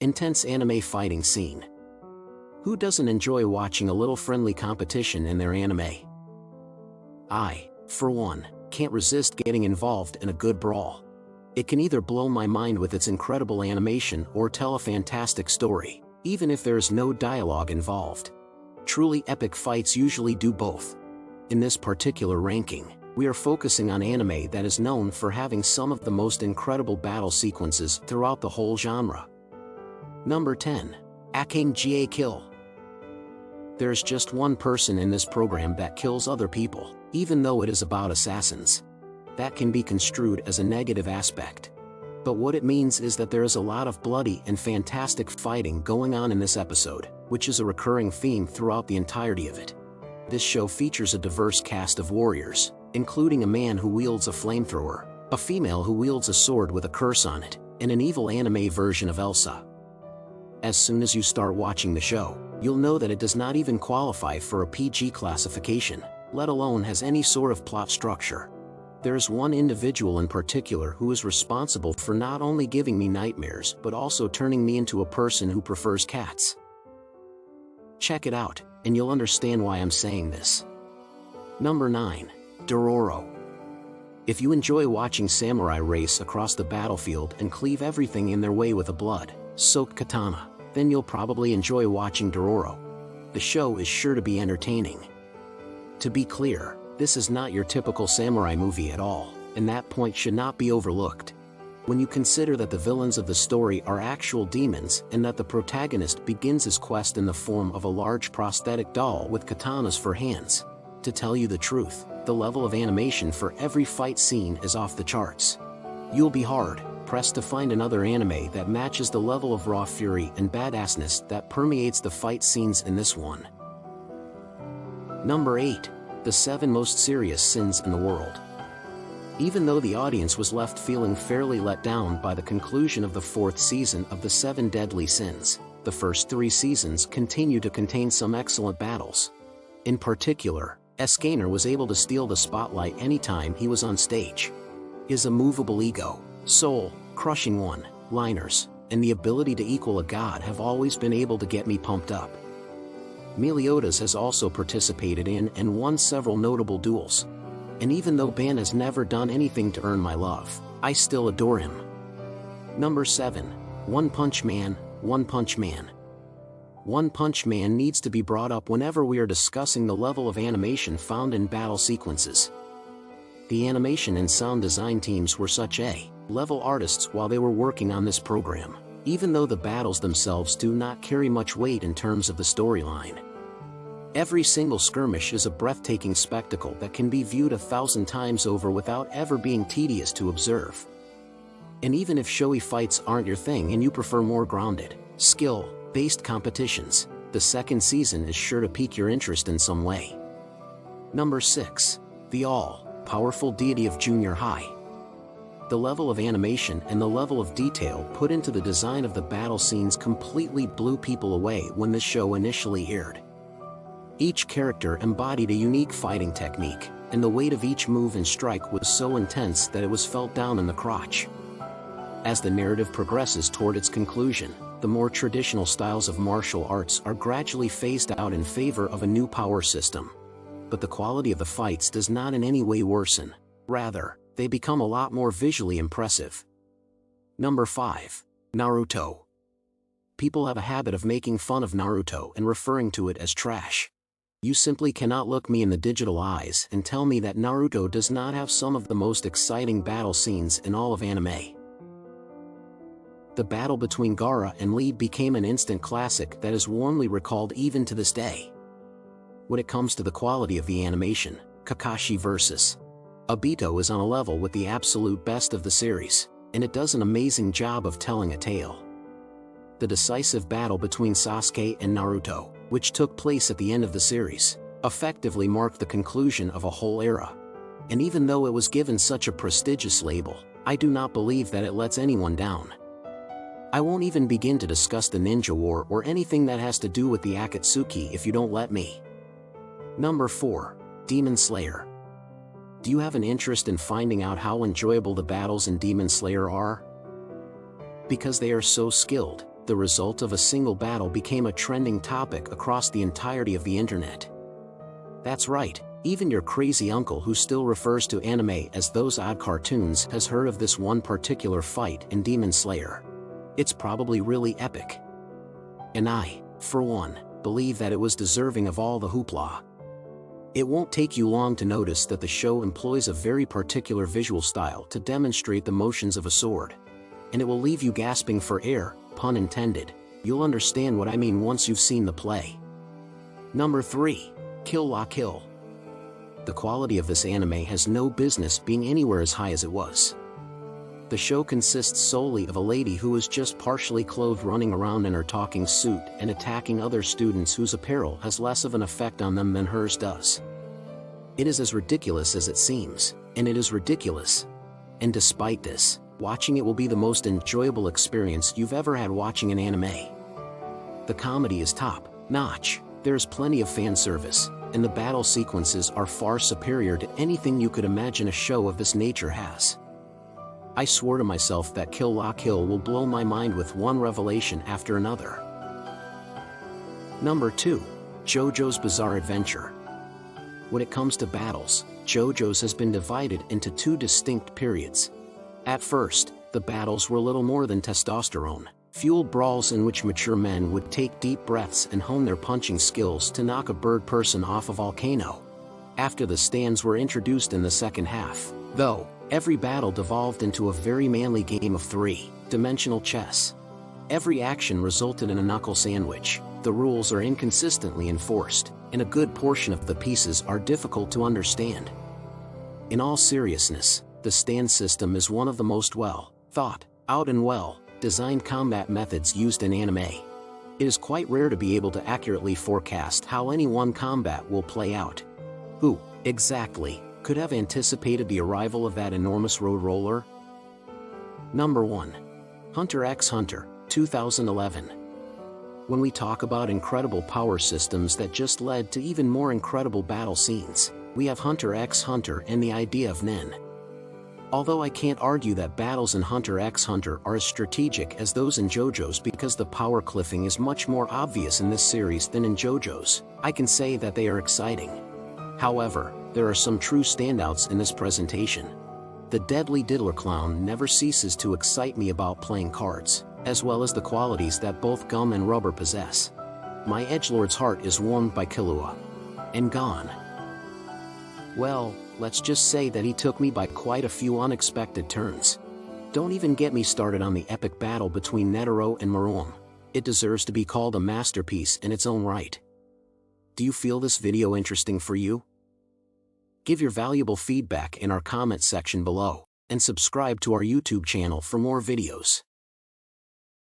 Intense anime fighting scene. Who doesn't enjoy watching a little friendly competition in their anime? I, for one, can't resist getting involved in a good brawl. It can either blow my mind with its incredible animation or tell a fantastic story, even if there is no dialogue involved. Truly epic fights usually do both. In this particular ranking, we are focusing on anime that is known for having some of the most incredible battle sequences throughout the whole genre. Number 10. Akame ga Kill. There's just one person in this program that kills other people, even though it is about assassins. That can be construed as a negative aspect. But what it means is that there is a lot of bloody and fantastic fighting going on in this episode, which is a recurring theme throughout the entirety of it. This show features a diverse cast of warriors, including a man who wields a flamethrower, a female who wields a sword with a curse on it, and an evil anime version of Elsa. As soon as you start watching the show, you'll know that it does not even qualify for a PG classification, let alone has any sort of plot structure. There is one individual in particular who is responsible for not only giving me nightmares but also turning me into a person who prefers cats. Check it out, and you'll understand why I'm saying this. Number 9. Dororo. If you enjoy watching samurai race across the battlefield and cleave everything in their way with a blood-soaked katana, then you'll probably enjoy watching Dororo. The show is sure to be entertaining. To be clear, this is not your typical samurai movie at all, and that point should not be overlooked. When you consider that the villains of the story are actual demons and that the protagonist begins his quest in the form of a large prosthetic doll with katanas for hands. To tell you the truth, the level of animation for every fight scene is off the charts. You'll be hard-pressed to find another anime that matches the level of raw fury and badassness that permeates the fight scenes in this one. Number 8. The 7 most serious sins in the world. Even though the audience was left feeling fairly let down by the conclusion of the 4th season of the 7 Deadly Sins, the first 3 seasons continue to contain some excellent battles. In particular, Escanor was able to steal the spotlight anytime he was on stage. His immovable ego, soul-crushing one-liners, and the ability to equal a god have always been able to get me pumped up. Meliodas has also participated in and won several notable duels. And even though Ban has never done anything to earn my love, I still adore him. Number 7. One Punch Man. One Punch Man. One Punch Man needs to be brought up whenever we are discussing the level of animation found in battle sequences. The animation and sound design teams were such A-level artists while they were working on this program, even though the battles themselves do not carry much weight in terms of the storyline. Every single skirmish is a breathtaking spectacle that can be viewed 1,000 times over without ever being tedious to observe. And even if showy fights aren't your thing and you prefer more grounded, skill-based competitions, the 2nd season is sure to pique your interest in some way. Number 6. The all-powerful deity of junior high. The level of animation and the level of detail put into the design of the battle scenes completely blew people away when the show initially aired. Each character embodied a unique fighting technique, and the weight of each move and strike was so intense that it was felt down in the crotch. As the narrative progresses toward its conclusion, the more traditional styles of martial arts are gradually phased out in favor of a new power system. But the quality of the fights does not in any way worsen. Rather, they become a lot more visually impressive. Number 5. Naruto. People have a habit of making fun of Naruto and referring to it as trash. You simply cannot look me in the digital eyes and tell me that Naruto does not have some of the most exciting battle scenes in all of anime. The battle between Gaara and Lee became an instant classic that is warmly recalled even to this day. When it comes to the quality of the animation, Kakashi vs. Obito is on a level with the absolute best of the series, and it does an amazing job of telling a tale. The decisive battle between Sasuke and Naruto, which took place at the end of the series, effectively marked the conclusion of a whole era. And even though it was given such a prestigious label, I do not believe that it lets anyone down. I won't even begin to discuss the Ninja War or anything that has to do with the Akatsuki if you don't let me. Number 4. Demon Slayer. Do you have an interest in finding out how enjoyable the battles in Demon Slayer are? Because they are so skilled, the result of a single battle became a trending topic across the entirety of the internet. That's right, even your crazy uncle who still refers to anime as those odd cartoons has heard of this one particular fight in Demon Slayer. It's probably really epic. And I, for one, believe that it was deserving of all the hoopla. It won't take you long to notice that the show employs a very particular visual style to demonstrate the motions of a sword. And it will leave you gasping for air, pun intended. You'll understand what I mean once you've seen the play. Number 3. Kill La Kill. The quality of this anime has no business being anywhere as high as it was. The show consists solely of a lady who is just partially clothed running around in her talking suit and attacking other students whose apparel has less of an effect on them than hers does. It is as ridiculous as it seems, and it is ridiculous. And despite this, watching it will be the most enjoyable experience you've ever had watching an anime. The comedy is top-notch, there's plenty of fan service, and the battle sequences are far superior to anything you could imagine a show of this nature has. I swore to myself that Kill La Kill will blow my mind with one revelation after another. Number 2. JoJo's Bizarre Adventure. When it comes to battles, JoJo's has been divided into two distinct periods. At first, the battles were little more than testosterone-fueled brawls in which mature men would take deep breaths and hone their punching skills to knock a bird person off a volcano. After the stands were introduced in the second half, though, every battle devolved into a very manly game of three-dimensional chess. Every action resulted in a knuckle sandwich, the rules are inconsistently enforced, and a good portion of the pieces are difficult to understand. In all seriousness, the stand system is one of the most well-thought-out and well-designed combat methods used in anime. It is quite rare to be able to accurately forecast how any one combat will play out. Who, exactly, could have anticipated the arrival of that enormous road roller? Number 1. Hunter x Hunter, 2011. When we talk about incredible power systems that just led to even more incredible battle scenes, we have Hunter x Hunter and the idea of Nen. Although I can't argue that battles in Hunter x Hunter are as strategic as those in JoJo's because the power cliffing is much more obvious in this series than in JoJo's, I can say that they are exciting. However, there are some true standouts in this presentation. The deadly diddler clown never ceases to excite me about playing cards, as well as the qualities that both gum and rubber possess. My edgelord's heart is warmed by Killua. And gone. Well, let's just say that he took me by quite a few unexpected turns. Don't even get me started on the epic battle between Netero and Meruem. It deserves to be called a masterpiece in its own right. Do you feel this video interesting for you? Give your valuable feedback in our comment section below, and subscribe to our YouTube channel for more videos.